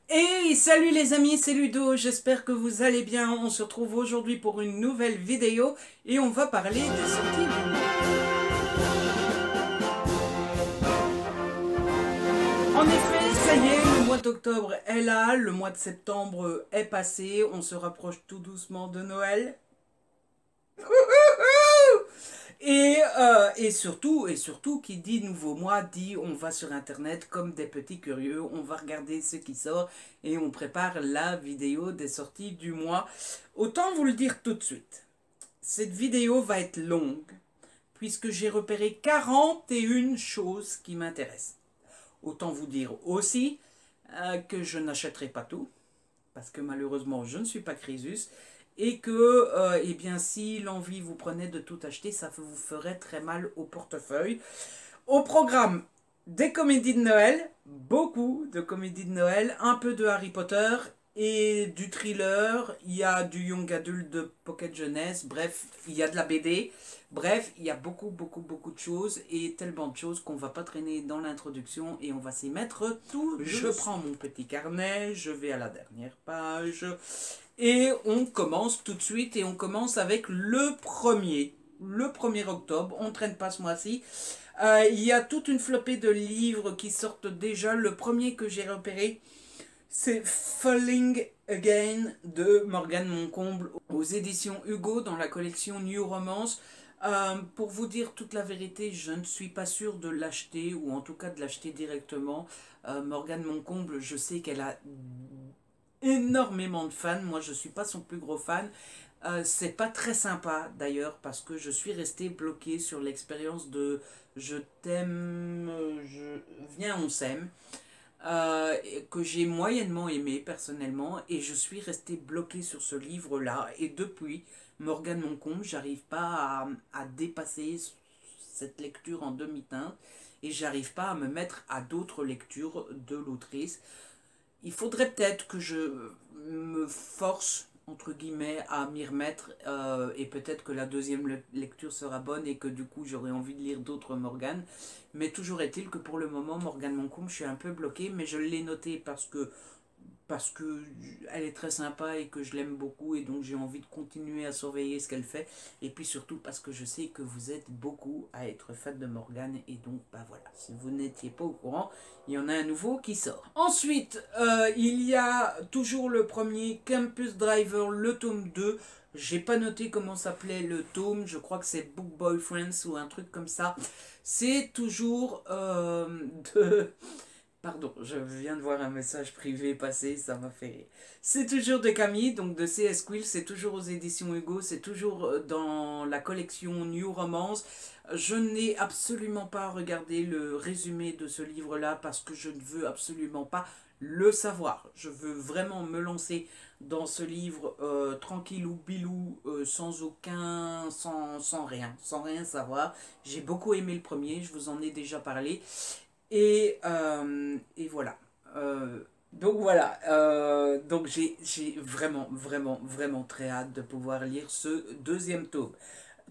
Hey, salut les amis, c'est Ludo, j'espère que vous allez bien. On se retrouve aujourd'hui pour une nouvelle vidéo et on va parler des sorties du mois. En effet, ça y est, le mois d'octobre est là, le mois de septembre est passé, on se rapproche tout doucement de Noël. Et surtout, qui dit nouveau mois, dit on va sur internet comme des petits curieux, on va regarder ce qui sort et on prépare la vidéo des sorties du mois. Autant vous le dire tout de suite, cette vidéo va être longue puisque j'ai repéré 41 choses qui m'intéressent. Autant vous dire aussi que je n'achèterai pas tout parce que malheureusement je ne suis pas Crésus et que eh bien, si l'envie vous prenait de tout acheter, ça vous ferait très mal au portefeuille. Au programme, des comédies de Noël, beaucoup de comédies de Noël, un peu de Harry Potter et du thriller, il y a du young adult de Pocket Jeunesse, bref, il y a de la BD, bref, il y a beaucoup de choses et tellement de choses qu'on va pas traîner dans l'introduction et on va s'y mettre tout. Je prends mon petit carnet, je vais à la dernière page et on commence tout de suite et on commence avec le 1er octobre, on ne traîne pas ce mois-ci. Il y a toute une flopée de livres qui sortent déjà. Le premier que j'ai repéré, c'est Falling Again de Morgane Moncomble aux éditions Hugo dans la collection New Romance. Pour vous dire toute la vérité, je ne suis pas sûre de l'acheter ou en tout cas de l'acheter directement. Morgane Moncomble, je sais qu'elle a énormément de fans. Moi, je ne suis pas son plus gros fan. C'est pas très sympa d'ailleurs parce que je suis restée bloquée sur l'expérience de Je t'aime, je viens, on s'aime, que j'ai moyennement aimé personnellement et je suis restée bloquée sur ce livre-là et depuis Morgane Moncomble, j'arrive pas à dépasser cette lecture en demi-teinte et j'arrive pas à me mettre à d'autres lectures de l'autrice. Il faudrait peut-être que je me force, entre guillemets, à m'y remettre et peut-être que la deuxième lecture sera bonne et que du coup j'aurai envie de lire d'autres Morgane. Mais toujours est-il que pour le moment, Morgane Moncombe, je suis un peu bloquée, mais je l'ai noté parce que elle est très sympa et que je l'aime beaucoup et donc j'ai envie de continuer à surveiller ce qu'elle fait et puis surtout parce que je sais que vous êtes beaucoup à être fan de Morgane et donc bah voilà, si vous n'étiez pas au courant, il y en a un nouveau qui sort. Ensuite, il y a toujours le premier Campus Driver, le tome 2. J'ai pas noté comment s'appelait le tome, je crois que c'est Book Boyfriends ou un truc comme ça. C'est toujours de Pardon, je viens de voir un message privé passer, ça m'a fait rire. C'est toujours de Camille, donc de C.S. Quill, c'est toujours aux éditions Hugo, c'est toujours dans la collection New Romance. Je n'ai absolument pas regardé le résumé de ce livre-là parce que je ne veux absolument pas le savoir. Je veux vraiment me lancer dans ce livre tranquillou bilou, sans rien savoir. J'ai beaucoup aimé le premier, je vous en ai déjà parlé. Et voilà. Donc j'ai vraiment très hâte de pouvoir lire ce deuxième tome.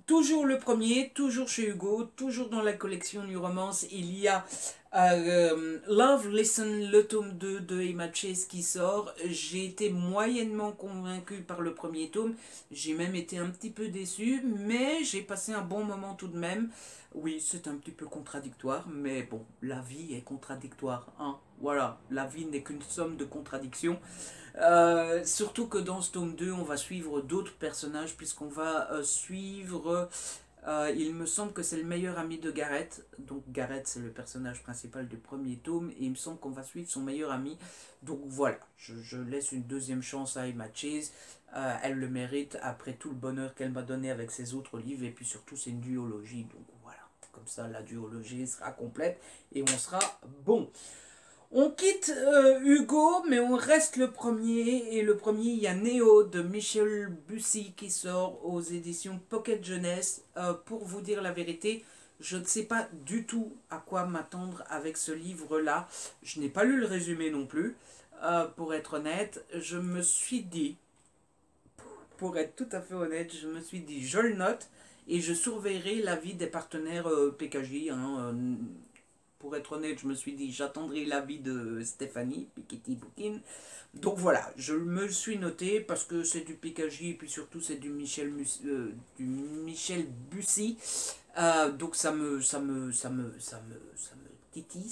Toujours le premier, toujours chez Hugo, toujours dans la collection New Romance, il y a Love Listen, le tome 2 de Emma Chase qui sort. J'ai été moyennement convaincue par le premier tome, j'ai même été un petit peu déçue, mais j'ai passé un bon moment tout de même. Oui, c'est un petit peu contradictoire, mais bon, la vie est contradictoire, hein. Voilà, la vie n'est qu'une somme de contradictions. Surtout que dans ce tome 2, on va suivre d'autres personnages, puisqu'on va suivre, il me semble que c'est le meilleur ami de Gareth. Donc Gareth, c'est le personnage principal du premier tome, et il me semble qu'on va suivre son meilleur ami. Donc voilà, je laisse une deuxième chance à Emma Chase. Elle le mérite après tout le bonheur qu'elle m'a donné avec ses autres livres, et puis surtout c'est une duologie, donc voilà. Comme ça, la duologie sera complète et on sera bon. On quitte Hugo, mais on reste le premier. Et le premier, il y a Néo de Michel Bussy qui sort aux éditions Pocket Jeunesse. Pour vous dire la vérité, je ne sais pas du tout à quoi m'attendre avec ce livre-là. Je n'ai pas lu le résumé non plus. Pour être honnête, je me suis dit, pour être tout à fait honnête, je me suis dit, je le note et je surveillerai l'avis des partenaires PKJ. Hein, pour être honnête, je me suis dit, j'attendrai l'avis de Stéphanie, Piketty Bookin. Donc voilà, je me suis noté parce que c'est du Pikachu et puis surtout c'est du Michel Bussy. Donc ça me titille,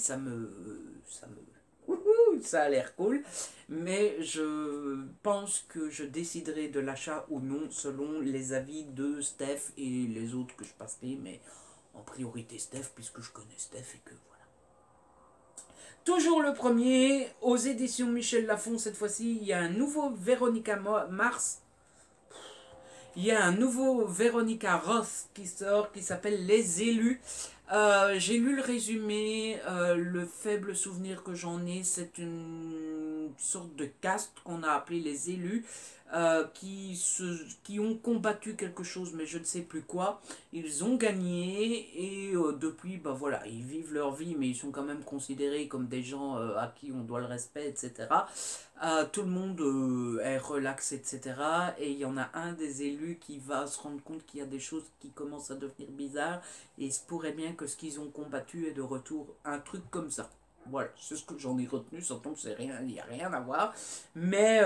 Wouhou, ça a l'air cool. Mais je pense que je déciderai de l'achat ou non selon les avis de Steph et les autres que je passerai. Mais en priorité Steph, puisque je connais Steph et que voilà. Toujours le premier, aux éditions Michel Lafon, cette fois-ci, il y a un nouveau Véronica Mars. Il y a un nouveau Véronica Roth qui sort, qui s'appelle Les Élus. J'ai lu le résumé, le faible souvenir que j'en ai, c'est une sorte de caste qu'on a appelé les élus, qui ont combattu quelque chose, mais je ne sais plus quoi. Ils ont gagné et depuis, bah voilà, ils vivent leur vie, mais ils sont quand même considérés comme des gens à qui on doit le respect, etc. Tout le monde est relax, etc. Et il y en a un des élus qui va se rendre compte qu'il y a des choses qui commencent à devenir bizarres. Et il se pourrait bien que ce qu'ils ont combattu est de retour un truc comme ça. Voilà, c'est ce que j'en ai retenu, ça tombe, il n'y a rien à voir. Mais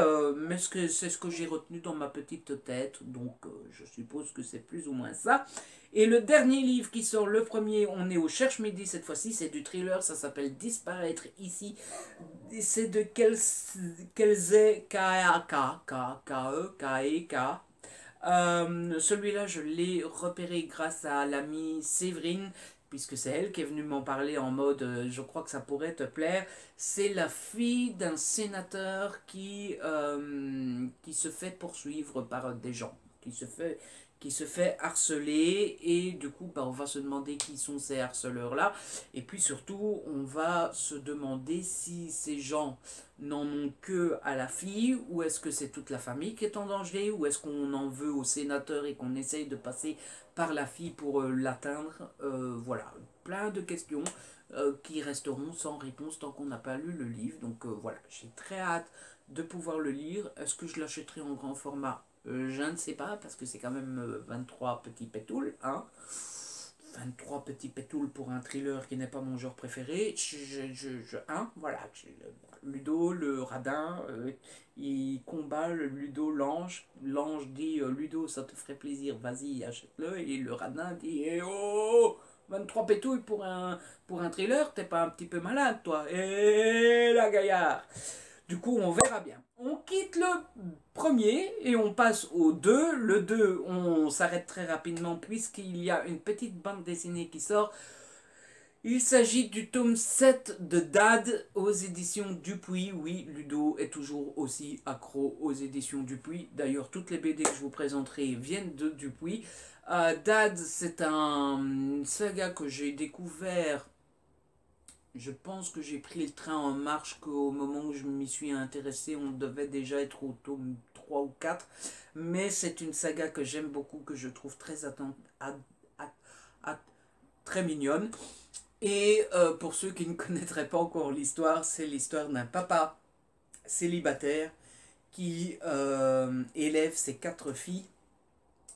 c'est ce que j'ai retenu dans ma petite tête, donc je suppose que c'est plus ou moins ça. Et le dernier livre qui sort, le premier, on est au Cherche Midi cette fois-ci, c'est du thriller, ça s'appelle Disparaître ici. C'est de Kelze K-E-K. Celui-là, je l'ai repéré grâce à l'amie Séverine, puisque c'est elle qui est venue m'en parler en mode je crois que ça pourrait te plaire. C'est la fille d'un sénateur qui se fait poursuivre par des gens, qui se fait harceler, et du coup bah, on va se demander qui sont ces harceleurs là, et puis surtout on va se demander si ces gens n'en ont que à la fille, ou est-ce que c'est toute la famille qui est en danger, ou est-ce qu'on en veut au sénateur et qu'on essaye de passer par la fille pour l'atteindre. Voilà, plein de questions qui resteront sans réponse tant qu'on n'a pas lu le livre. Donc voilà, j'ai très hâte de pouvoir le lire. Est-ce que je l'achèterai en grand format? Je ne sais pas, parce que c'est quand même 23 petits pétoules, hein. 23 petits pétoules pour un thriller qui n'est pas mon genre préféré. Voilà. Ludo, le radin, il combat le Ludo, l'ange. L'ange dit Ludo, ça te ferait plaisir, vas-y, achète-le. Et le radin dit eh oh, 23 pétouilles pour un thriller, t'es pas un petit peu malade, toi? Eh la gaillard! Du coup, on verra bien. On quitte le premier et on passe au 2. Le 2, on s'arrête très rapidement puisqu'il y a une petite bande dessinée qui sort. Il s'agit du tome 7 de Dad aux éditions Dupuis. Oui, Ludo est toujours aussi accro aux éditions Dupuis. D'ailleurs, toutes les BD que je vous présenterai viennent de Dupuis. Dad, c'est une saga que j'ai découvert. Je pense que j'ai pris le train en marche qu'au moment où je m'y suis intéressé, on devait déjà être au tome 3 ou 4. Mais c'est une saga que j'aime beaucoup, que je trouve très mignonne. Et pour ceux qui ne connaîtraient pas encore l'histoire, c'est l'histoire d'un papa célibataire qui élève ses 4 filles.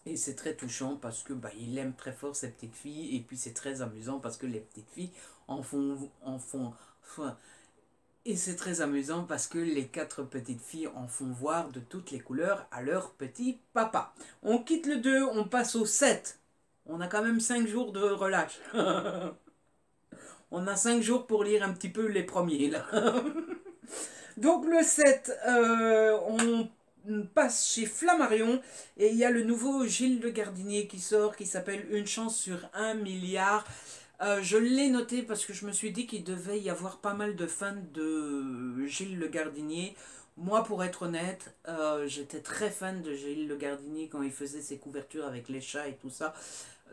Et c'est très touchant parce que bah, il aime très fort ses petites filles. Et puis c'est très amusant parce que les petites filles en font. Et c'est très amusant parce que les 4 petites filles en font voir de toutes les couleurs à leur petit papa. On quitte le 2, on passe au 7. On a quand même 5 jours de relâche. On a 5 jours pour lire un petit peu les premiers là. Donc le 7, on passe chez Flammarion et il y a le nouveau Gilles Le Gardinier qui sort, qui s'appelle Une chance sur 1 milliard. Je l'ai noté parce que je me suis dit qu'il devait y avoir pas mal de fans de Gilles Le Gardinier. Moi, pour être honnête, j'étais très fan de Gilles Le Gardinier quand il faisait ses couvertures avec les chats et tout ça.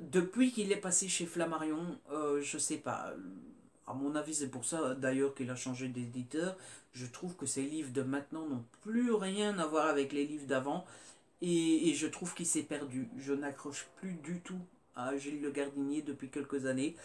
Depuis qu'il est passé chez Flammarion, je sais pas. À mon avis, c'est pour ça d'ailleurs qu'il a changé d'éditeur. Je trouve que ces livres de maintenant n'ont plus rien à voir avec les livres d'avant. Et je trouve qu'il s'est perdu. Je n'accroche plus du tout à Gilles Le Gardinier depuis quelques années.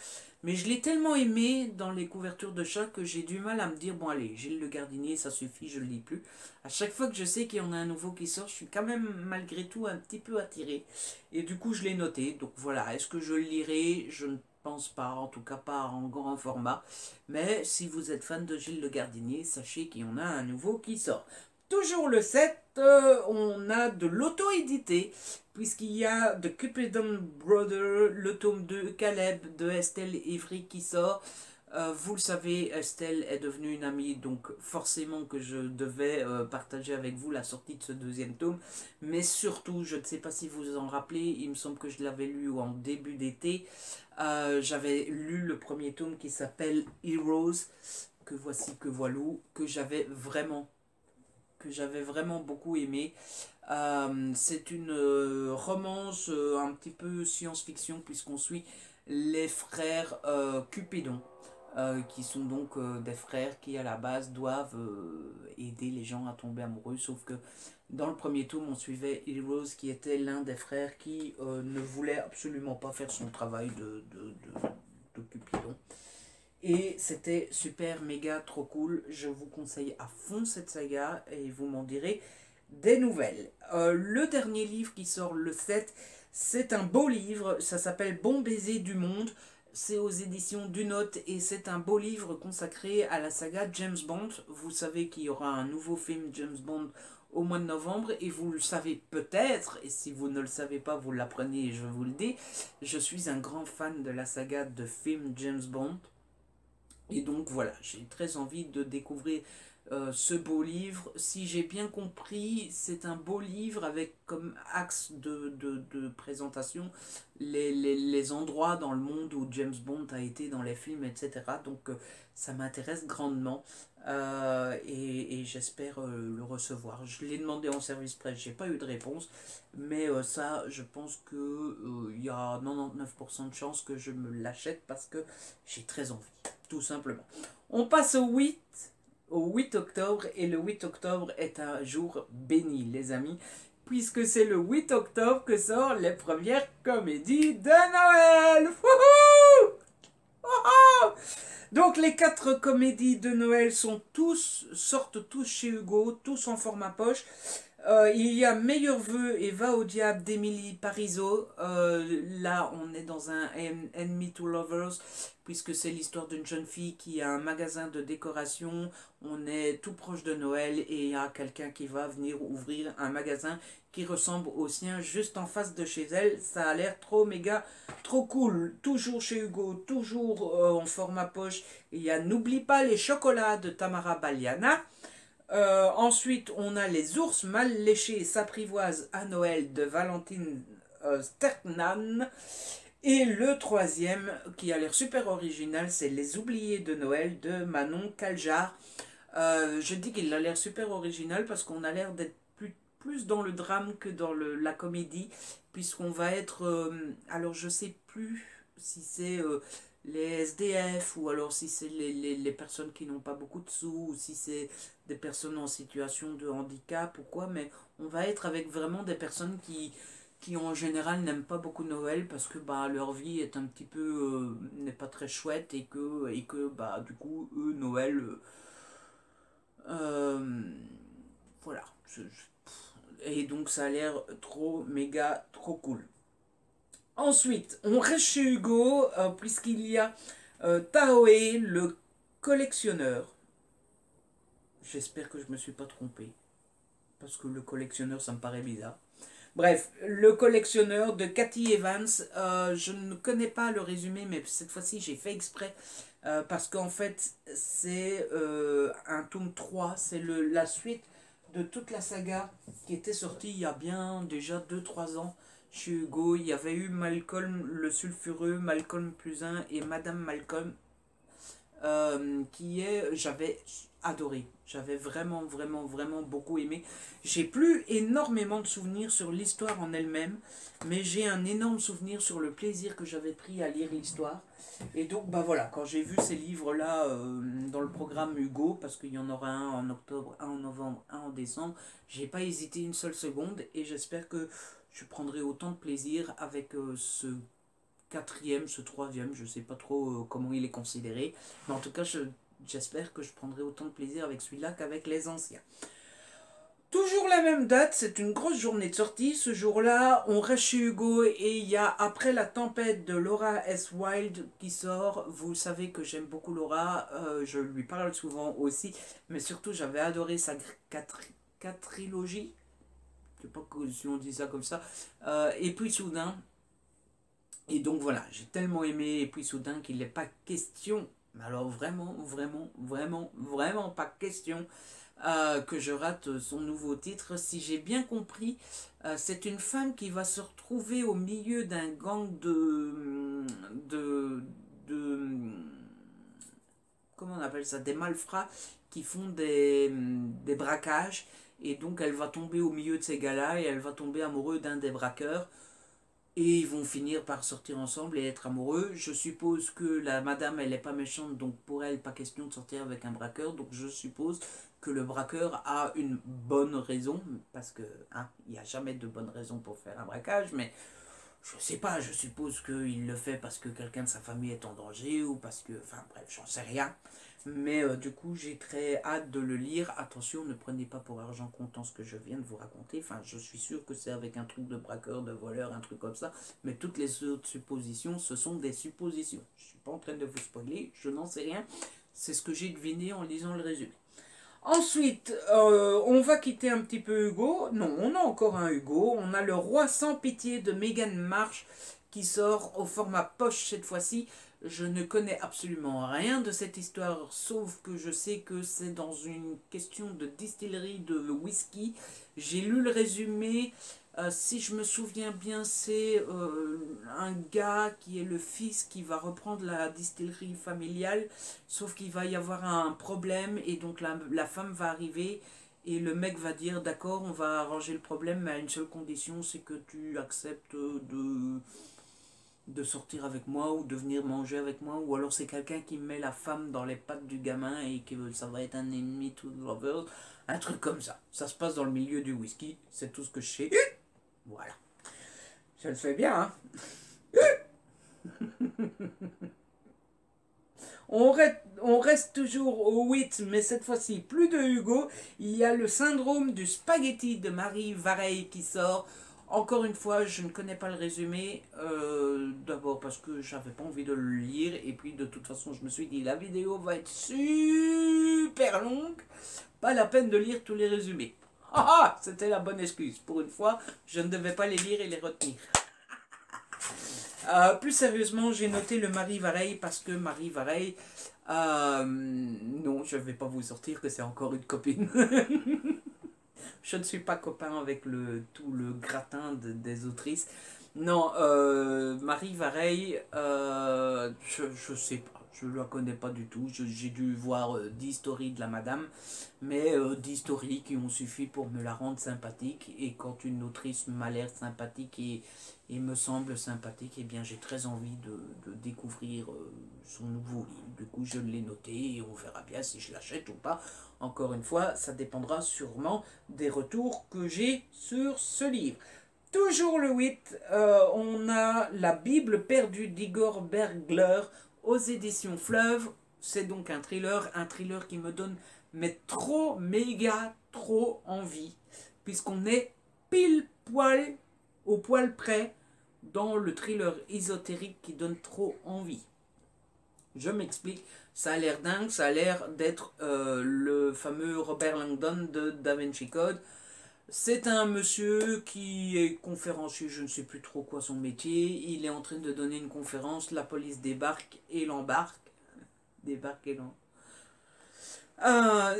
Mais je l'ai tellement aimé dans les couvertures de chat que j'ai du mal à me dire, bon allez, Gilles Le Gardinier, ça suffit, je ne le lis plus. À chaque fois que je sais qu'il y en a un nouveau qui sort, je suis quand même malgré tout un petit peu attiré. Et du coup, je l'ai noté. Donc voilà, est-ce que je le lirai? Je ne pense pas, en tout cas pas en grand format. Mais si vous êtes fan de Gilles Le Gardinier, sachez qu'il y en a un nouveau qui sort. Toujours le 7, on a de l'auto-édité, puisqu'il y a The Cupidon Brother, le tome 2, Caleb de Estelle Ivry qui sort. Vous le savez, Estelle est devenue une amie, donc forcément que je devais partager avec vous la sortie de ce deuxième tome. Mais surtout, je ne sais pas si vous vous en rappelez, il me semble que je l'avais lu en début d'été. J'avais lu le premier tome qui s'appelle Heroes, que voici, que voilou, que j'avais vraiment beaucoup aimé. C'est une romance un petit peu science-fiction, puisqu'on suit les frères Cupidon. Qui sont donc des frères qui à la base doivent aider les gens à tomber amoureux, sauf que dans le premier tome on suivait Heroes qui était l'un des frères qui ne voulait absolument pas faire son travail de Cupidon, et c'était super méga trop cool. Je vous conseille à fond cette saga et vous m'en direz des nouvelles. Le dernier livre qui sort le 7, c'est un beau livre, ça s'appelle Bon baiser du monde. C'est aux éditions du Note et c'est un beau livre consacré à la saga James Bond. Vous savez qu'il y aura un nouveau film James Bond au mois de novembre et vous le savez peut-être, et si vous ne le savez pas, vous l'apprenez et je vous le dis. Je suis un grand fan de la saga de films James Bond. Et donc voilà, j'ai très envie de découvrir ce beau livre. Si j'ai bien compris, c'est un beau livre avec comme axe de présentation les endroits dans le monde où James Bond a été dans les films, etc. Donc ça m'intéresse grandement et j'espère le recevoir. Je l'ai demandé en service presse, j'ai pas eu de réponse, mais ça, je pense que il y a 99% de chances que je me l'achète parce que j'ai très envie, tout simplement. On passe au 8 octobre, et le 8 octobre est un jour béni, les amis, puisque c'est le 8 octobre que sortent les premières comédies de Noël. Wouhou! Wouhou! Donc les 4 comédies de Noël sortent tous chez Hugo, tous en format poche. Il y a Meilleurs vœux et Va au diable d'Emily Parizeau. Là, on est dans un Enemy to Lovers, puisque c'est l'histoire d'une jeune fille qui a un magasin de décoration. On est tout proche de Noël et il y a quelqu'un qui va venir ouvrir un magasin qui ressemble au sien juste en face de chez elle. Ça a l'air trop méga, trop cool. Toujours chez Hugo, toujours en format poche. Il y a N'oublie pas les chocolats de Tamara Baliana. Ensuite, on a Les ours mal léchés s'apprivoisent à Noël de Valentine Sterknan. Et le troisième, qui a l'air super original, c'est Les oubliés de Noël de Manon Kaljar. Je dis qu'il a l'air super original parce qu'on a l'air d'être plus dans le drame que dans la comédie, puisqu'on va être... alors je sais plus si c'est les SDF, ou alors si c'est les personnes qui n'ont pas beaucoup de sous, ou si c'est des personnes en situation de handicap ou quoi, mais on va être avec vraiment des personnes qui en général n'aiment pas beaucoup Noël parce que bah, leur vie est un petit peu n'est pas très chouette, et que bah, du coup eux Noël voilà, et donc ça a l'air trop méga trop cool. Ensuite, on reste chez Hugo, puisqu'il y a Taoé, le collectionneur. J'espère que je me suis pas trompé, parce que le collectionneur, ça me paraît bizarre. Bref, le collectionneur de Cathy Evans. Je ne connais pas le résumé, mais cette fois-ci, j'ai fait exprès. Parce qu'en fait, c'est un tome 3, c'est la suite de toute la saga qui était sortie il y a bien déjà 2-3 ans chez Hugo. Il y avait eu Malcolm le sulfureux, Malcolm plus 1 et Madame Malcolm, j'avais adoré. J'avais vraiment, vraiment, vraiment beaucoup aimé. J'ai plus énormément de souvenirs sur l'histoire en elle-même, mais j'ai un énorme souvenir sur le plaisir que j'avais pris à lire l'histoire. Et donc, bah voilà, quand j'ai vu ces livres-là dans le programme Hugo, parce qu'il y en aura un en octobre, un en novembre, un en décembre, j'ai pas hésité une seule seconde, et j'espère que je prendrai autant de plaisir avec ce quatrième, ce troisième, je sais pas trop comment il est considéré, mais en tout cas j'espère que je prendrai autant de plaisir avec celui-là qu'avec les anciens. Toujours la même date, c'est une grosse journée de sortie. Ce jour-là, on reste chez Hugo et il y a Après la tempête de Laura S. Wilde qui sort. Vous savez que j'aime beaucoup Laura, je lui parle souvent aussi, mais surtout j'avais adoré sa quadrilogie. Je sais pas si on dit ça comme ça. Et puis soudain, et donc voilà, j'ai tellement aimé Et puis soudain qu'il n'est pas question, mais alors vraiment, vraiment, vraiment, vraiment pas question que je rate son nouveau titre. Si j'ai bien compris, c'est une femme qui va se retrouver au milieu d'un gang de comment on appelle ça, des malfrats qui font des braquages. Et donc elle va tomber au milieu de ces gars-là et elle va tomber amoureuse d'un des braqueurs. Et ils vont finir par sortir ensemble et être amoureux. Je suppose que la madame, elle n'est pas méchante, donc pour elle, pas question de sortir avec un braqueur. Donc je suppose que le braqueur a une bonne raison, parce que hein, il n'y a jamais de bonne raison pour faire un braquage, mais je sais pas, je suppose qu'il le fait parce que quelqu'un de sa famille est en danger ou parce que, enfin bref, j'en sais rien. Mais du coup, j'ai très hâte de le lire. Attention, ne prenez pas pour argent comptant ce que je viens de vous raconter. Enfin, je suis sûr que c'est avec un truc de braqueur, de voleur, un truc comme ça. Mais toutes les autres suppositions, ce sont des suppositions. Je ne suis pas en train de vous spoiler, je n'en sais rien. C'est ce que j'ai deviné en lisant le résumé. Ensuite, on va quitter un petit peu Hugo. Non, on a encore un Hugo. On a Le Roi sans pitié de Meghan March qui sort au format poche cette fois-ci. Je ne connais absolument rien de cette histoire, sauf que je sais que c'est dans une question de distillerie de whisky. J'ai lu le résumé. Si je me souviens bien, c'est un gars qui est le fils qui va reprendre la distillerie familiale, sauf qu'il va y avoir un problème et donc la femme va arriver et le mec va dire d'accord, on va arranger le problème, mais à une seule condition, c'est que tu acceptes de sortir avec moi ou de venir manger avec moi, ou alors c'est quelqu'un qui met la femme dans les pattes du gamin et que ça va être un ennemi to lovers, un truc comme ça. Ça se passe dans le milieu du whisky, c'est tout ce que je sais. Voilà. Je le fais bien, hein. On reste toujours au 8, mais cette fois-ci plus de Hugo. Il y a Le syndrome du spaghetti de Marie Vareille qui sort. Encore une fois, je ne connais pas le résumé. D'abord parce que j'avais pas envie de le lire. Et puis de toute façon, je me suis dit, la vidéo va être super longue. Pas la peine de lire tous les résumés. Ah ah, c'était la bonne excuse. Pour une fois, je ne devais pas les lire et les retenir. Plus sérieusement, j'ai noté le Marie Vareille parce que Marie Vareille, non, je ne vais pas vous sortir que c'est encore une copine. Je ne suis pas copain avec tout le gratin des autrices. Non, Marie Vareille, je sais pas, je la connais pas du tout. J'ai dû voir 10 stories de la madame, mais 10 stories qui ont suffi pour me la rendre sympathique. Et quand une autrice m'a l'air sympathique et me semble sympathique, eh bien j'ai très envie de découvrir son nouveau livre. Du coup, je l'ai noté et on verra bien si je l'achète ou pas. Encore une fois, ça dépendra sûrement des retours que j'ai sur ce livre. Toujours le 8, on a La Bible perdue d'Igor Bergler aux éditions Fleuve. C'est donc un thriller qui me donne mais trop, méga, trop envie, puisqu'on est pile poil, au poil près, dans le thriller ésotérique qui donne trop envie. Je m'explique, ça a l'air dingue, ça a l'air d'être le fameux Robert Langdon de Da Vinci Code. C'est un monsieur qui est conférencier, je ne sais plus trop quoi son métier. Il est en train de donner une conférence, la police débarque et l'embarque. Débarque et l'embarque.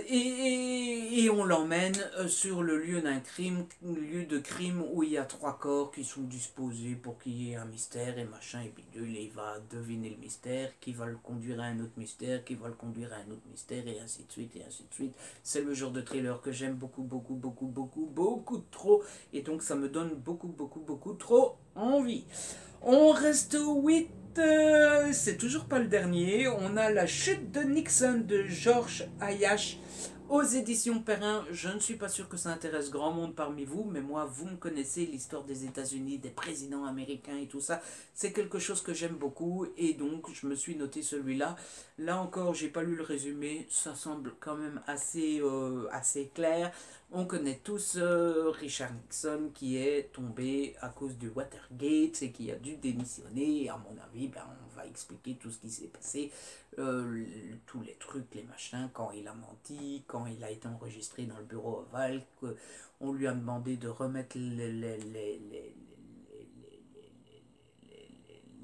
Et on l'emmène sur le lieu d'un crime, lieu de crime où il y a 3 corps qui sont disposés pour qu'il y ait un mystère et machin et bidule, et il va deviner le mystère, qui va le conduire à un autre mystère, qui va le conduire à un autre mystère, et ainsi de suite, et ainsi de suite. C'est le genre de thriller que j'aime beaucoup, beaucoup, beaucoup, beaucoup, beaucoup trop, et donc ça me donne beaucoup, beaucoup, beaucoup trop envie. On reste au 8, c'est toujours pas le dernier. On a La chute de Nixon de George Ayash aux éditions Perrin. Je ne suis pas sûr que ça intéresse grand monde parmi vous, mais moi, vous me connaissez, l'histoire des États-Unis, des présidents américains et tout ça. C'est quelque chose que j'aime beaucoup et donc je me suis noté celui-là. Là encore, j'ai pas lu le résumé, ça semble quand même assez clair. On connaît tous Richard Nixon qui est tombé à cause du Watergate et qui a dû démissionner. À mon avis, ben, on va expliquer tout ce qui s'est passé, tous les trucs, les machins, quand il a menti, quand il a été enregistré dans le bureau ovale, qu'on lui a demandé de remettre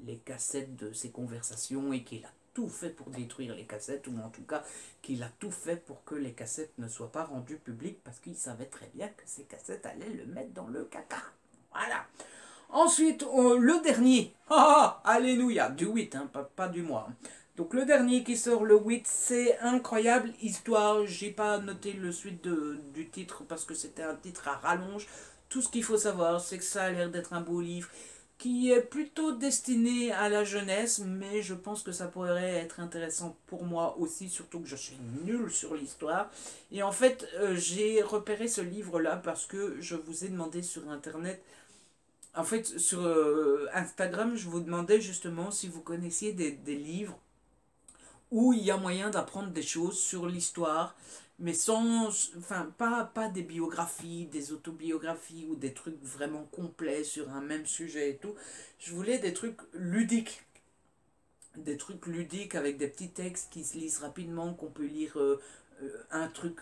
les cassettes de ses conversations et qu'il a tout fait pour détruire les cassettes, ou en tout cas qu'il a tout fait pour que les cassettes ne soient pas rendues publiques parce qu'il savait très bien que ces cassettes allaient le mettre dans le caca. Voilà. Ensuite, le dernier, alléluia, du 8, hein, pas du mois. Donc le dernier qui sort le 8, c'est Incroyable Histoire. J'ai pas noté le suite du titre parce que c'était un titre à rallonge. Tout ce qu'il faut savoir, c'est que ça a l'air d'être un beau livre qui est plutôt destiné à la jeunesse, mais je pense que ça pourrait être intéressant pour moi aussi, surtout que je suis nul sur l'histoire. Et en fait, j'ai repéré ce livre-là parce que je vous ai demandé sur Internet, en fait, sur Instagram, je vous demandais justement si vous connaissiez des livres où il y a moyen d'apprendre des choses sur l'histoire, mais sans, enfin, pas des biographies, des autobiographies ou des trucs vraiment complets sur un même sujet et tout. Je voulais des trucs ludiques. Des trucs ludiques avec des petits textes qui se lisent rapidement, qu'on peut lire un truc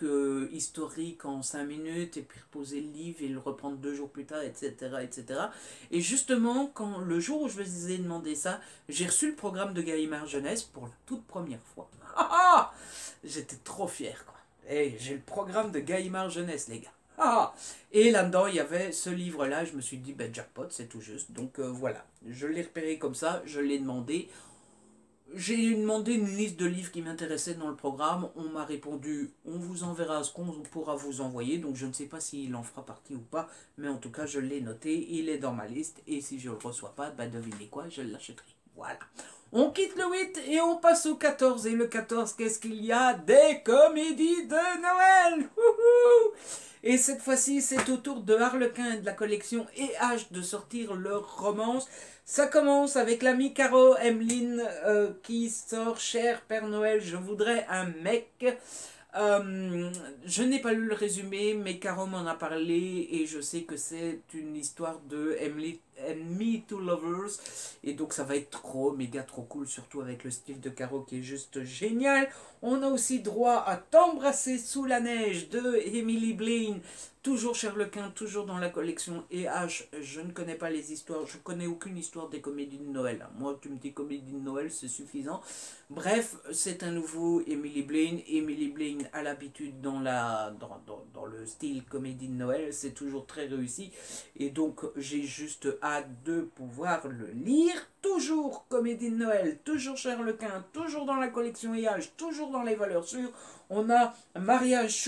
historique en 5 minutes et puis reposer le livre et le reprendre 2 jours plus tard, etc. etc. Et justement, quand le jour où je vous ai demandé ça, j'ai reçu le programme de Gallimard Jeunesse pour la toute première fois. J'étais trop fier, quoi. Et j'ai le programme de Gallimard Jeunesse, les gars. Et là-dedans, il y avait ce livre-là. Je me suis dit, ben jackpot, c'est tout juste. Donc voilà, je l'ai repéré comme ça, je l'ai demandé. J'ai demandé une liste de livres qui m'intéressaient dans le programme. On m'a répondu, on vous enverra ce qu'on pourra vous envoyer. Donc je ne sais pas s'il en fera partie ou pas. Mais en tout cas, je l'ai noté. Il est dans ma liste. Et si je ne le reçois pas, bah devinez quoi, je l'achèterai. Voilà. On quitte le 8 et on passe au 14. Et le 14, qu'est-ce qu'il y a? Des comédies de Noël. Wouhou! Et cette fois-ci, c'est au tour de Harlequin et de la collection EH de sortir leur romance. Ça commence avec l'ami Caro Emeline qui sort Cher Père Noël, je voudrais un mec. Je n'ai pas lu le résumé, mais Caro m'en a parlé et je sais que c'est une histoire de Emily and Me Two Lovers. Et donc ça va être trop, méga trop cool, surtout avec le style de Caro qui est juste génial. On a aussi droit à T'embrasser sous la neige de Emily Blaine. Toujours Charlequin, toujours dans la collection EH. Je ne connais pas les histoires, je connais aucune histoire des comédies de Noël. Moi, tu me dis comédie de Noël, c'est suffisant. Bref, c'est un nouveau Emily Blaine. Emily Blaine a l'habitude dans le style comédie de Noël, c'est toujours très réussi. Et donc, j'ai juste hâte de pouvoir le lire. Toujours comédie de Noël, toujours Charlequin, toujours dans la collection EH, toujours dans les valeurs sûres. On a Mariage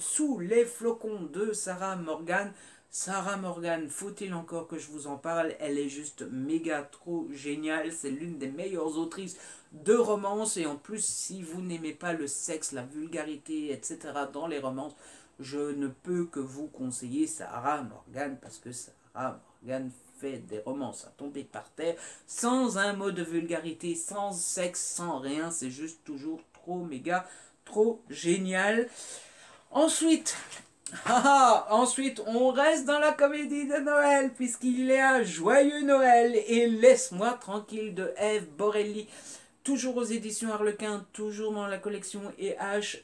sous les flocons de Sarah Morgan. Sarah Morgan, faut-il encore que je vous en parle? Elle est juste méga trop géniale. C'est l'une des meilleures autrices de romance. Et en plus, si vous n'aimez pas le sexe, la vulgarité, etc. dans les romances, je ne peux que vous conseiller Sarah Morgan parce que Sarah Morgan fait des romances à tomber par terre sans un mot de vulgarité, sans sexe, sans rien. C'est juste toujours trop méga trop génial. Ensuite, on reste dans la comédie de Noël puisqu'il y a Joyeux Noël et Laisse-moi tranquille de Eve Borelli. Toujours aux éditions Harlequin, toujours dans la collection EH.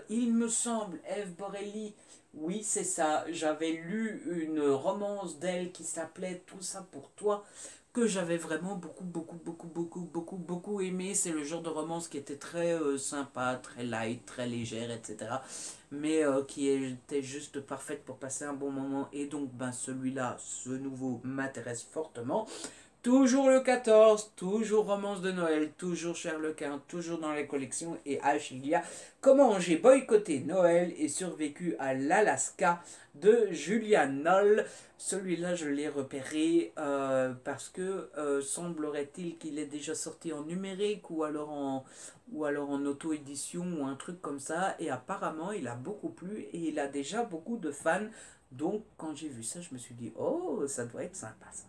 Il me semble, Eve Borelli, oui c'est ça, j'avais lu une romance d'elle qui s'appelait Tout ça pour toi, que j'avais vraiment beaucoup aimé. C'est le genre de romance qui était très sympa, très light, très légère, etc. Mais qui était juste parfaite pour passer un bon moment. Et donc ben, celui-là, ce nouveau, m'intéresse fortement. Toujours le 14, toujours romance de Noël, toujours Charlequin, toujours dans les collections. Et H, il y a Comment j'ai boycotté Noël et survécu à l'Alaska de Julia Knoll. Celui-là, je l'ai repéré parce que semblerait-il qu'il est déjà sorti en numérique ou alors en auto-édition ou un truc comme ça. Et apparemment, il a beaucoup plu et il a déjà beaucoup de fans. Donc, quand j'ai vu ça, je me suis dit, oh, ça doit être sympa ça.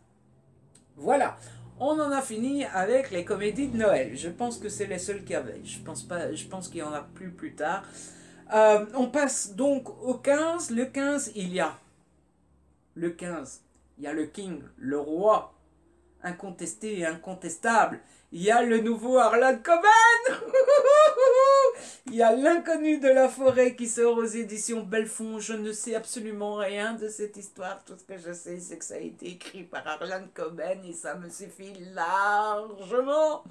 Voilà, on en a fini avec les comédies de Noël. Je pense que c'est les seules qu'il y avait. Je pense qu'il y en a plus tard. On passe donc au 15. Le 15, il y a le 15. Il y a le King, le roi, incontesté et incontestable. Il y a le nouveau Harlan Coben. Il y a l'inconnu de la forêt qui sort aux éditions Belfond. Je ne sais absolument rien de cette histoire. Tout ce que je sais, c'est que ça a été écrit par Harlan Coben et ça me suffit largement.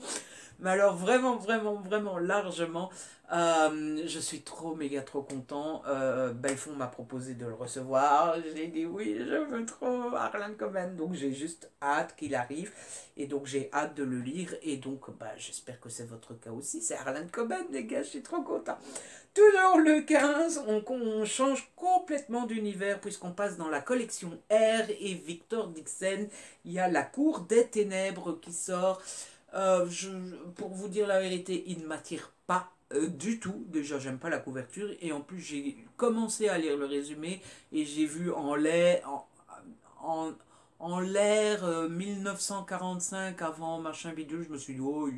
Mais alors vraiment, vraiment, vraiment largement. Je suis méga trop content. Belfond m'a proposé de le recevoir. J'ai dit oui, je veux trop Harlan Coben. Donc j'ai juste hâte qu'il arrive. Et donc j'ai hâte de le lire. Et donc bah, j'espère que c'est votre cas aussi. C'est Harlan Coben, les gars, je suis trop content. Toujours le 15, on change complètement d'univers puisqu'on passe dans la collection R et Victor Dixon. Il y a La Cour des Ténèbres qui sort. Pour vous dire la vérité, il ne m'attire pas du tout. Déjà, j'aime pas la couverture. Et en plus, j'ai commencé à lire le résumé et j'ai vu en, en l'air 1945 avant machin bidule. Je me suis dit, oh,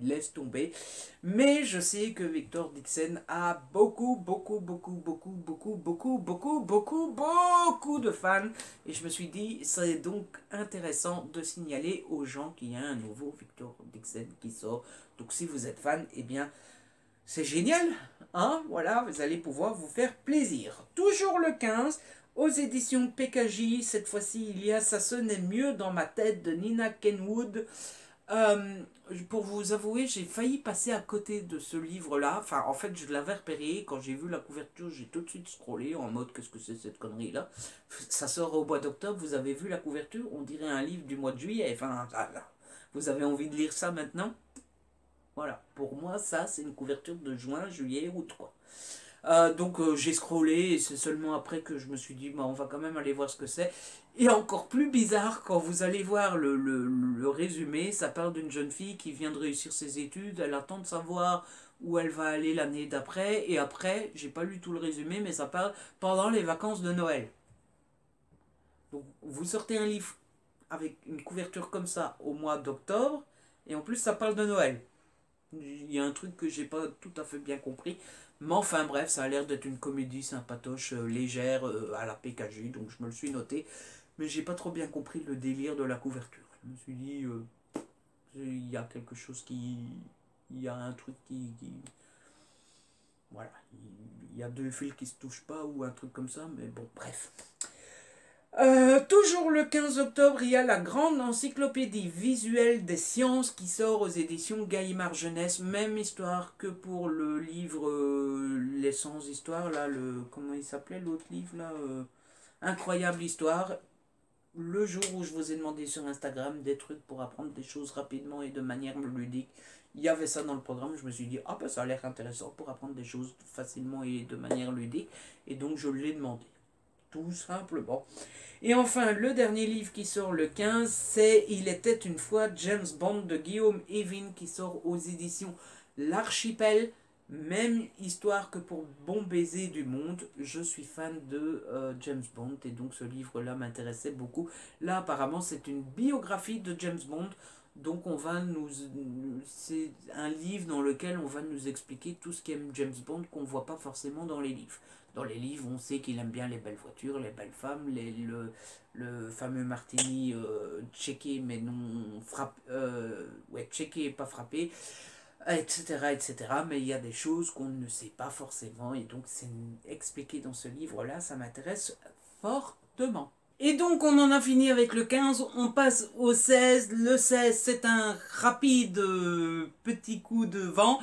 laisse tomber. Mais je sais que Victor Dixon a beaucoup de fans. Et je me suis dit, c'est donc intéressant de signaler aux gens qu'il y a un nouveau Victor Dixon qui sort. Donc si vous êtes fan, eh bien, c'est génial. Hein, voilà, vous allez pouvoir vous faire plaisir. Toujours le 15, aux éditions PKJ, cette fois-ci, il y a Ça sonnait mieux dans ma tête de Nina Kenwood. Pour vous avouer, j'ai failli passer à côté de ce livre-là. Enfin, en fait, je l'avais repéré. Quand j'ai vu la couverture, j'ai tout de suite scrollé en mode qu'est-ce que c'est cette connerie-là. Ça sort au mois d'octobre. Vous avez vu la couverture? On dirait un livre du mois de juillet. Enfin, vous avez envie de lire ça maintenant? Voilà. Pour moi, ça, c'est une couverture de juin, juillet, août, quoi. Donc j'ai scrollé et c'est seulement après que je me suis dit bah, on va quand même aller voir ce que c'est. Et encore plus bizarre quand vous allez voir le résumé, ça parle d'une jeune fille qui vient de réussir ses études, elle attend de savoir où elle va aller l'année d'après et après, j'ai pas lu tout le résumé mais ça parle pendant les vacances de Noël. Donc vous sortez un livre avec une couverture comme ça au mois d'octobre et en plus ça parle de Noël. Il y a un truc que j'ai pas tout à fait bien compris. Mais enfin bref, ça a l'air d'être une comédie sympatoche, légère, à la PKJ, donc je me le suis noté. Mais j'ai pas trop bien compris le délire de la couverture. Je me suis dit, il y a quelque chose qui... Il y a un truc qui voilà, il y a deux fils qui se touchent pas ou un truc comme ça, mais bon, bref. Toujours le 15 octobre, il y a la grande encyclopédie visuelle des sciences qui sort aux éditions Gallimard Jeunesse. Même histoire que pour le livre Les 100 histoires, là, comment il s'appelait l'autre livre là Incroyable histoire. Le jour où je vous ai demandé sur Instagram des trucs pour apprendre des choses rapidement et de manière ludique, il y avait ça dans le programme. Je me suis dit, ah ben ça a l'air intéressant pour apprendre des choses facilement et de manière ludique. Et donc je l'ai demandé. Tout simplement. Et enfin, le dernier livre qui sort le 15, c'est Il était une fois James Bond de Guillaume Evin qui sort aux éditions L'Archipel. Même histoire que pour Bon Baiser du Monde. Je suis fan de James Bond et donc ce livre-là m'intéressait beaucoup. Là, apparemment, c'est une biographie de James Bond. Donc c'est un livre dans lequel on va nous expliquer tout ce qu'aime James Bond qu'on ne voit pas forcément dans les livres. Dans les livres, on sait qu'il aime bien les belles voitures, les belles femmes, le fameux martini checké mais non checké et pas frappé, etc. Mais il y a des choses qu'on ne sait pas forcément et donc c'est expliqué dans ce livre-là, ça m'intéresse fortement. Et donc on en a fini avec le 15, on passe au 16. Le 16, c'est un rapide petit coup de vent.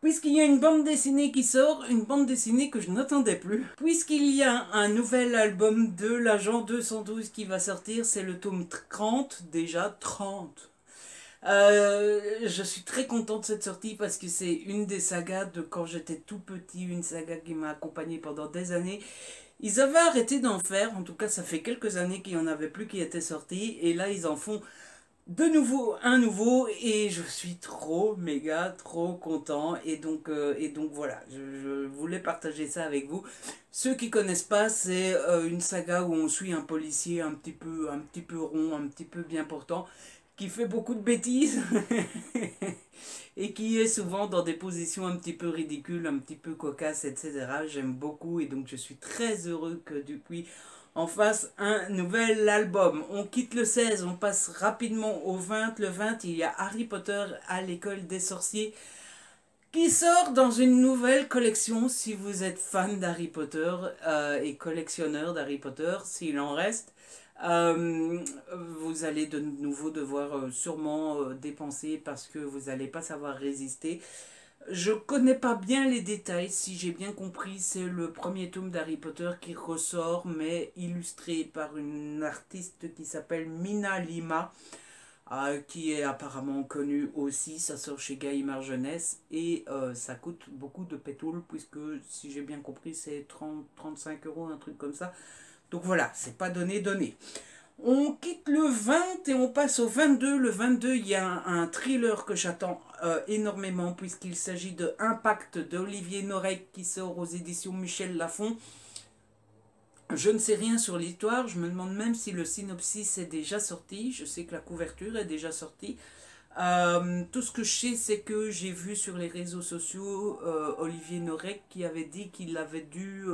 Puisqu'il y a une bande dessinée qui sort, une bande dessinée que je n'attendais plus. Puisqu'il y a un nouvel album de l'Agent 212 qui va sortir, c'est le tome 30, déjà 30. Je suis très content de cette sortie parce que c'est une des sagas de quand j'étais tout petit, une saga qui m'a accompagné pendant des années. Ils avaient arrêté d'en faire, en tout cas ça fait quelques années qu'il n'y en avait plus qui étaient sortis, et là ils en font de nouveau un nouveau et je suis trop content et donc voilà je voulais partager ça avec vous. Ceux qui connaissent pas, c'est une saga où on suit un policier un petit peu rond, un petit peu bien portant qui fait beaucoup de bêtises et qui est souvent dans des positions un petit peu ridicules, un petit peu cocasses, etc. J'aime beaucoup et donc je suis très heureux que Dupuis en fasse un nouvel album. On quitte le 16, on passe rapidement au 20. Le 20, il y a Harry Potter à l'école des sorciers qui sort dans une nouvelle collection. Si vous êtes fan d'Harry Potter et collectionneur d'Harry Potter, s'il en reste, euh, vous allez de nouveau devoir sûrement dépenser parce que vous n'allez pas savoir résister. Je connais pas bien les détails, si j'ai bien compris, c'est le premier tome d'Harry Potter qui ressort, mais illustré par une artiste qui s'appelle Mina Lima, qui est apparemment connue aussi. Ça sort chez Gallimard Jeunesse et ça coûte beaucoup de pétrole, puisque si j'ai bien compris, c'est 30-35 €, un truc comme ça. Donc voilà, c'est pas donné. On quitte le 20 et on passe au 22. Le 22, il y a un thriller que j'attends énormément puisqu'il s'agit de Impact d'Olivier Norek qui sort aux éditions Michel Lafon. Je ne sais rien sur l'histoire, je me demande même si le synopsis est déjà sorti. Je sais que la couverture est déjà sortie. Tout ce que je sais, c'est que j'ai vu sur les réseaux sociaux Olivier Norek qui avait dit qu'il avait dû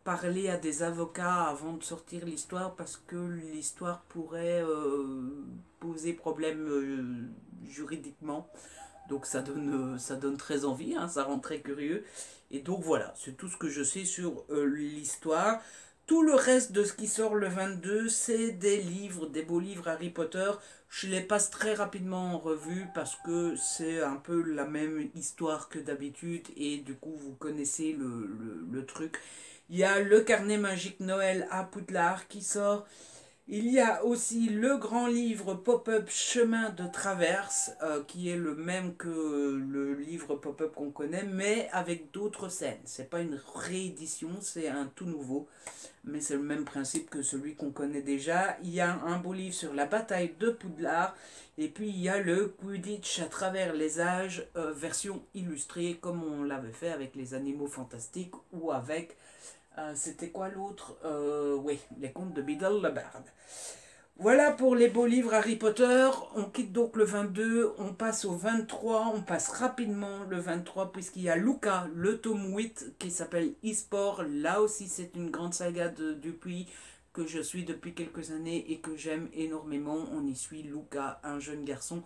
parler à des avocats avant de sortir l'histoire parce que l'histoire pourrait poser problème juridiquement. Donc ça donne très envie, hein, ça rend très curieux. Et donc voilà, c'est tout ce que je sais sur l'histoire. Tout le reste de ce qui sort le 22, c'est des livres, des beaux livres Harry Potter. Je les passe très rapidement en revue parce que c'est un peu la même histoire que d'habitude et du coup vous connaissez le truc. Il y a le carnet magique Noël à Poudlard qui sort. Il y a aussi le grand livre pop-up Chemin de traverse, qui est le même que le livre pop-up qu'on connaît, mais avec d'autres scènes. C'est pas une réédition, c'est un tout nouveau, mais c'est le même principe que celui qu'on connaît déjà. Il y a un beau livre sur la bataille de Poudlard, et puis il y a le Quidditch à travers les âges, version illustrée, comme on l'avait fait avec les animaux fantastiques ou avec... c'était quoi l'autre oui, les contes de Biddle le Barde. Voilà pour les beaux livres Harry Potter. On quitte donc le 22, on passe au 23, on passe rapidement le 23 puisqu'il y a Luca, le tome 8 qui s'appelle e-sport. Là aussi c'est une grande saga de Dupuis que je suis depuis quelques années et que j'aime énormément. On y suit Luca, un jeune garçon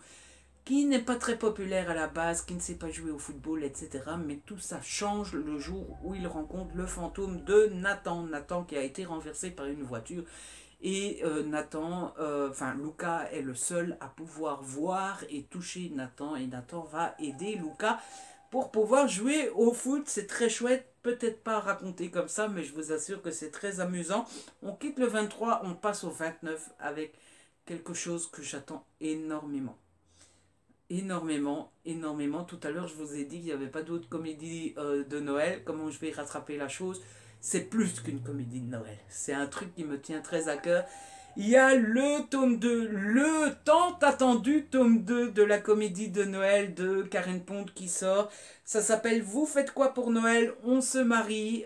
qui n'est pas très populaire à la base, qui ne sait pas jouer au football, etc. Mais tout ça change le jour où il rencontre le fantôme de Nathan. Nathan qui a été renversé par une voiture. Et Luca est le seul à pouvoir voir et toucher Nathan. Et Nathan va aider Luca pour pouvoir jouer au foot. C'est très chouette, peut-être pas raconté comme ça, mais je vous assure que c'est très amusant. On quitte le 23, on passe au 29 avec quelque chose que j'attends énormément. Énormément. Tout à l'heure, je vous ai dit qu'il n'y avait pas d'autre comédie de Noël. Comment je vais rattraper la chose? C'est plus qu'une comédie de Noël. C'est un truc qui me tient très à cœur. Il y a le tome 2, le tant attendu tome 2 de la comédie de Noël de Karen Pond qui sort. Ça s'appelle Vous faites quoi pour Noël? On se marie.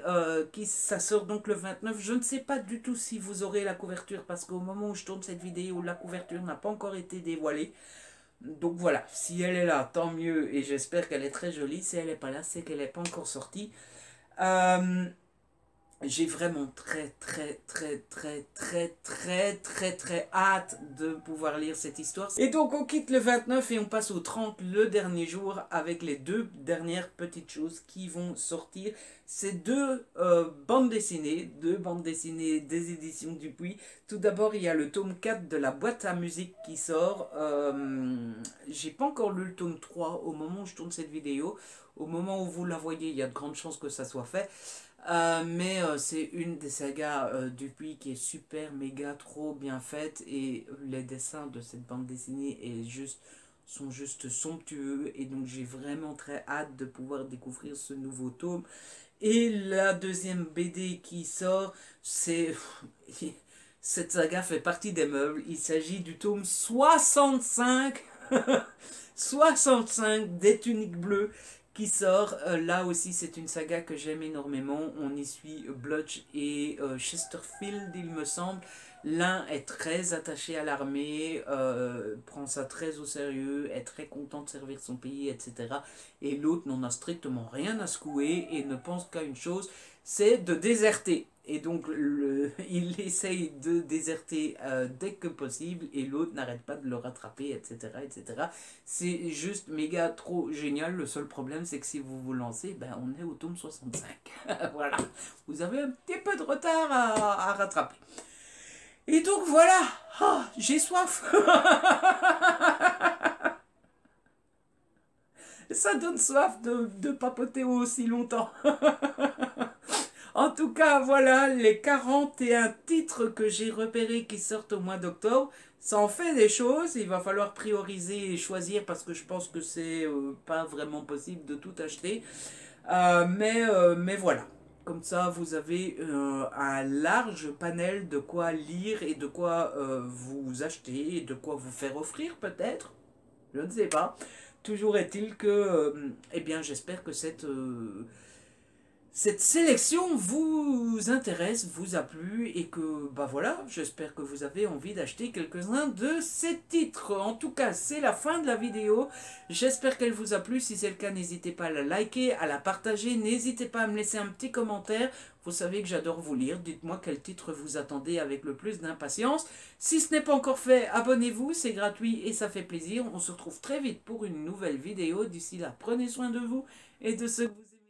Ça sort donc le 29. Je ne sais pas du tout si vous aurez la couverture parce qu'au moment où je tourne cette vidéo, la couverture n'a pas encore été dévoilée. Donc voilà, si elle est là, tant mieux, et j'espère qu'elle est très jolie. Si elle n'est pas là, c'est qu'elle n'est pas encore sortie. J'ai vraiment très hâte de pouvoir lire cette histoire. Et donc on quitte le 29 et on passe au 30, le dernier jour, avec les deux dernières petites choses qui vont sortir. C'est deux bandes dessinées des éditions Dupuis. Tout d'abord, il y a le tome 4 de la boîte à musique qui sort. J'ai pas encore lu le tome 3 au moment où je tourne cette vidéo. Au moment où vous la voyez, il y a de grandes chances que ça soit fait. Mais c'est une des sagas Dupuis qui est super, méga, trop bien faite. Et les dessins de cette bande dessinée sont juste somptueux. Et donc j'ai vraiment très hâte de pouvoir découvrir ce nouveau tome. Et la deuxième BD qui sort, c'est... Cette saga fait partie des meubles. Il s'agit du tome 65. 65 des Tuniques Bleues qui sort. Là aussi, c'est une saga que j'aime énormément. On y suit Bludge et Chesterfield, il me semble. L'un est très attaché à l'armée, prend ça très au sérieux, est très content de servir son pays, etc. Et l'autre n'en a strictement rien à secouer et ne pense qu'à une chose, c'est de déserter. Et donc, il essaye de déserter dès que possible et l'autre n'arrête pas de le rattraper, etc., etc. C'est juste méga trop génial. Le seul problème, c'est que si vous vous lancez, ben, on est au tome 65. Voilà. Vous avez un petit peu de retard à rattraper. Et donc, voilà. Oh, j'ai soif. Ça donne soif de papoter aussi longtemps. En tout cas, voilà les 41 titres que j'ai repérés qui sortent au mois d'octobre. Ça en fait des choses, il va falloir prioriser et choisir parce que je pense que c'est pas vraiment possible de tout acheter. Mais voilà, comme ça vous avez un large panel de quoi lire et de quoi vous acheter et de quoi vous faire offrir peut-être. Je ne sais pas. Toujours est-il que, eh bien, j'espère que cette sélection vous intéresse, vous a plu et que, bah voilà, j'espère que vous avez envie d'acheter quelques-uns de ces titres. En tout cas, c'est la fin de la vidéo. J'espère qu'elle vous a plu. Si c'est le cas, n'hésitez pas à la liker, à la partager. N'hésitez pas à me laisser un petit commentaire. Vous savez que j'adore vous lire. Dites-moi quel titre vous attendez avec le plus d'impatience. Si ce n'est pas encore fait, abonnez-vous, c'est gratuit et ça fait plaisir. On se retrouve très vite pour une nouvelle vidéo. D'ici là, prenez soin de vous et de ceux que vous aimez.